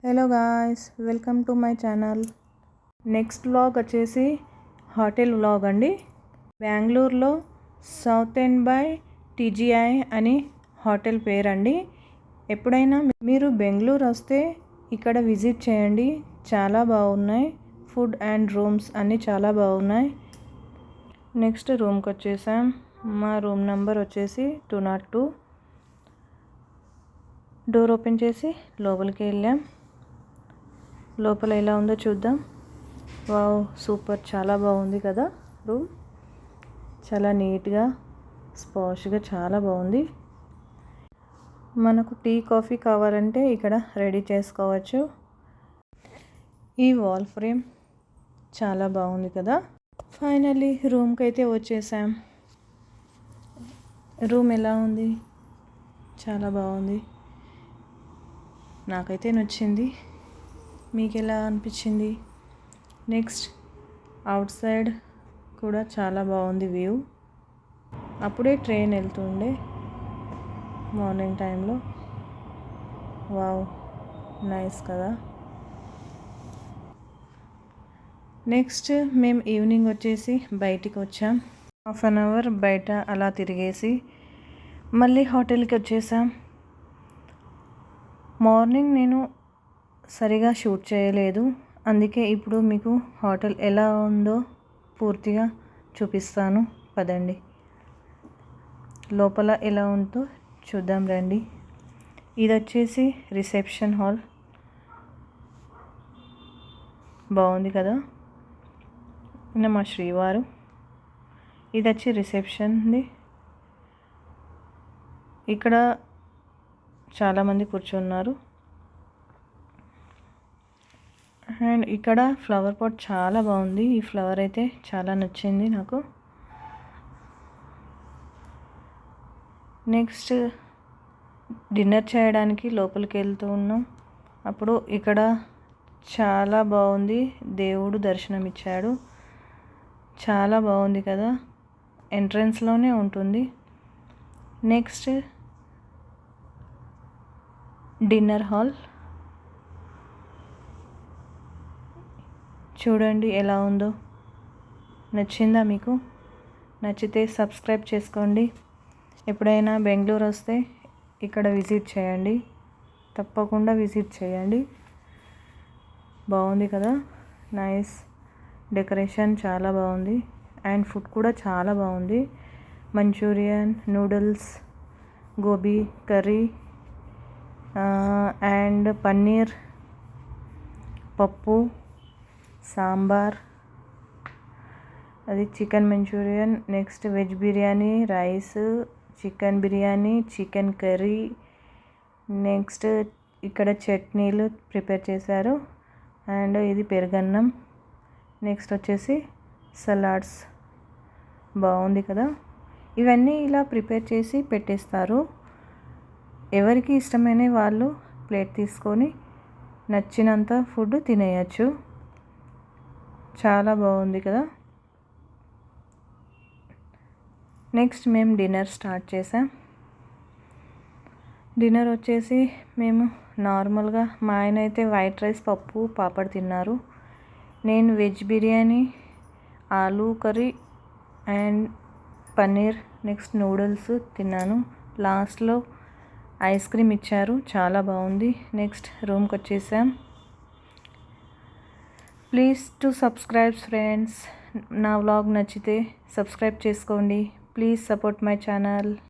Hello guys, welcome to my channel. Next vlog వచ్చేసి hotel vlog అండి. బెంగళూరులో south end by TGI అని hotel పేరండి. ఎప్పుడైనా మీరు బెంగళూరు వస్తే ఇక్కడ విజిట్ చేయండి. చాలా బాగున్నాయి. ఫుడ్ అండ్ రూమ్స్ అన్నీ చాలా బాగున్నాయి. నెక్స్ట్ రూమ్కి వచ్చేసాం. మా రూమ్ నెంబర్ వచ్చేసి 202. డోర్ ఓపెన్ చేసి లోపలికి వెళ్ళాం. లోపల ఎలా ఉందో చూద్దాం. వావ్, సూపర్, చాలా బాగుంది కదా రూమ్. చాలా నీట్గా స్పాష్గా చాలా బాగుంది. మనకు టీ కాఫీ కావాలంటే ఇక్కడ రెడీ చేసుకోవచ్చు. ఈ వాల్ ఫ్రేమ్ చాలా బాగుంది కదా. ఫైనల్లీ రూమ్కి అయితే వచ్చేసాం. రూమ్ ఎలా ఉంది? చాలా బాగుంది. నాకైతే నచ్చింది. మీకు ఎలా అనిపించింది? నెక్స్ట్ అవుట్ సైడ్ కూడా చాలా బాగుంది వ్యూ. అప్పుడే ట్రైన్ వెళ్తుండే మార్నింగ్ టైంలో. వావ్, నైస్ కదా. నెక్స్ట్ మేము ఈవినింగ్ వచ్చేసి బయటికి వచ్చాం. 1/2 అవర్ బయట అలా తిరిగేసి మళ్ళీ హోటల్కి వచ్చేసాం. మార్నింగ్ నేను సరిగా షూట్ చేయలేదు, అందుకే ఇప్పుడు మీకు హోటల్ ఎలా ఉందో పూర్తిగా చూపిస్తాను. పదండి, లోపల ఎలా ఉందో చూద్దాం రండి. ఇది వచ్చేసి రిసెప్షన్ హాల్. బాగుంది కదా. మా శ్రీవారు. ఇది వచ్చి రిసెప్షన్ది. ఇక్కడ చాలామంది కూర్చున్నారు. అండ్ ఇక్కడ ఫ్లవర్ పాట్ చాలా బాగుంది. ఈ ఫ్లవర్ అయితే చాలా నచ్చింది నాకు. నెక్స్ట్ డిన్నర్ చేయడానికి లోపలికి వెళ్తూ ఉన్నాం. అప్పుడు ఇక్కడ చాలా బాగుంది. దేవుడు దర్శనం ఇచ్చాడు. చాలా బాగుంది కదా. ఎంట్రన్స్లోనే ఉంటుంది. నెక్స్ట్ డిన్నర్ హాల్ చూడండి ఎలా ఉందో. నచ్చిందా మీకు? నచ్చితే సబ్స్క్రైబ్ చేసుకోండి. ఎప్పుడైనా బెంగళూరు వస్తే ఇక్కడ విజిట్ చేయండి. తప్పకుండా విజిట్ చేయండి. బాగుంది కదా. నైస్ డెకరేషన్ చాలా బాగుంది. అండ్ ఫుడ్ కూడా చాలా బాగుంది. Manchurian, noodles, gobi curry and paneer, పప్పు, సాంబార్, అది chicken Manchurian. Next veg biryani, rice, chicken biryani, chicken curry. Next ఇక్కడ చట్నీలు ప్రిపేర్ చేశారు. అండ్ ఇది పెరుగన్నం. నెక్స్ట్ వచ్చేసి సలాడ్స్. బాగుంది కదా. ఇవన్నీ ఇలా ప్రిపేర్ చేసి పెట్టేస్తారు. ఎవరికి ఇష్టమైన వాళ్ళు ప్లేట్ తీసుకొని నచ్చినంత ఫుడ్ తినేయచ్చు. చాలా బాగుంది కదా. నెక్స్ట్ మేము డిన్నర్ స్టార్ట్ చేసాం. డిన్నర్ వచ్చేసి మేము నార్మల్గా, మా ఆయన అయితే వైట్ రైస్, పప్పు, పాపడ్ తిన్నారు. నేను veg biryani, aloo curry and paneer, next noodles తిన్నాను. లాస్ట్లో ఐస్ క్రీమ్ ఇచ్చారు. చాలా బాగుంది. నెక్స్ట్ రూమ్కి వచ్చేసాం. Please to subscribe friends. నా వ్లాగ్ నచ్చితే సబ్స్క్రైబ్ చేసుకోండి. Please support my channel.